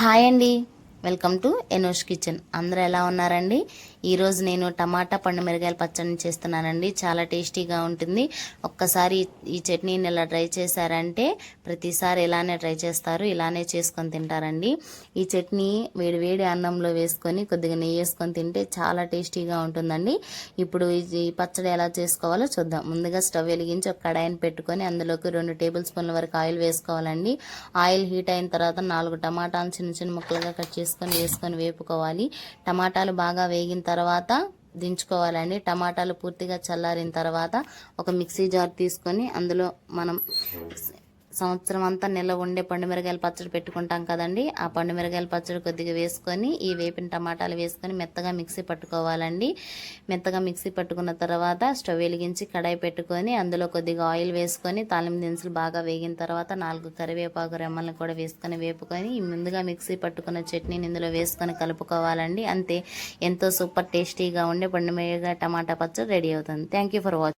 Hi అండి, welcome to Enosh kitchen. అందరూ ఎలా ఉన్నారండి? ఈరోజు నేను టమాటా పండు మిరగాయల పచ్చడిని చేస్తున్నానండి. చాలా టేస్టీగా ఉంటుంది. ఒక్కసారి ఈ చట్నీని ఇలా ట్రై చేశారంటే ప్రతిసారి ఇలానే ట్రై చేస్తారు, ఇలానే చేసుకొని తింటారండి. ఈ చట్నీ వేడి వేడి అన్నంలో వేసుకొని కొద్దిగా నెయ్యి వేసుకొని తింటే చాలా టేస్టీగా ఉంటుందండి. ఇప్పుడు ఈ పచ్చడి ఎలా చేసుకోవాలో చూద్దాం. ముందుగా స్టవ్ వెలిగించి ఒక కడాయిని పెట్టుకొని అందులోకి 2 టేబుల్ స్పూన్ల వరకు ఆయిల్ వేసుకోవాలండి. ఆయిల్ హీట్ అయిన తర్వాత 4 టమాటాలు చిన్న చిన్న ముక్కలుగా కట్ వేసుకొని వేపుకోవాలి. టమాటాలు బాగా వేగిన తర్వాత దించుకోవాలండి. టమాటాలు పూర్తిగా చల్లారిన తర్వాత ఒక మిక్సీ జార్ తీసుకొని అందులో మనం సంవత్సరం అంతా నిల్వ ఉండే పండుమిరగాయల పచ్చడి పెట్టుకుంటాం కదండి. ఆ పండుమిరగాయల పచ్చడి కొద్దిగా వేసుకొని ఈ వేపిన టమాటాలు వేసుకొని మెత్తగా మిక్సీ పట్టుకోవాలండి. మెత్తగా మిక్సీ పట్టుకున్న తర్వాత స్టవ్ వెలిగించి కడాయి పెట్టుకొని అందులో కొద్దిగా ఆయిల్ వేసుకొని తాలింపు దినుసులు బాగా వేగిన తర్వాత 4 కరివేపాకు రెమ్మలను కూడా వేసుకొని వేపుకొని ముందుగా మిక్సీ పట్టుకున్న చట్నీని ఇందులో వేసుకొని కలుపుకోవాలండి. అంతే, ఎంతో సూపర్ టేస్టీగా ఉండే పండుమిరగాయ టమాటా పచ్చడి రెడీ అవుతుంది. Thank you for watching.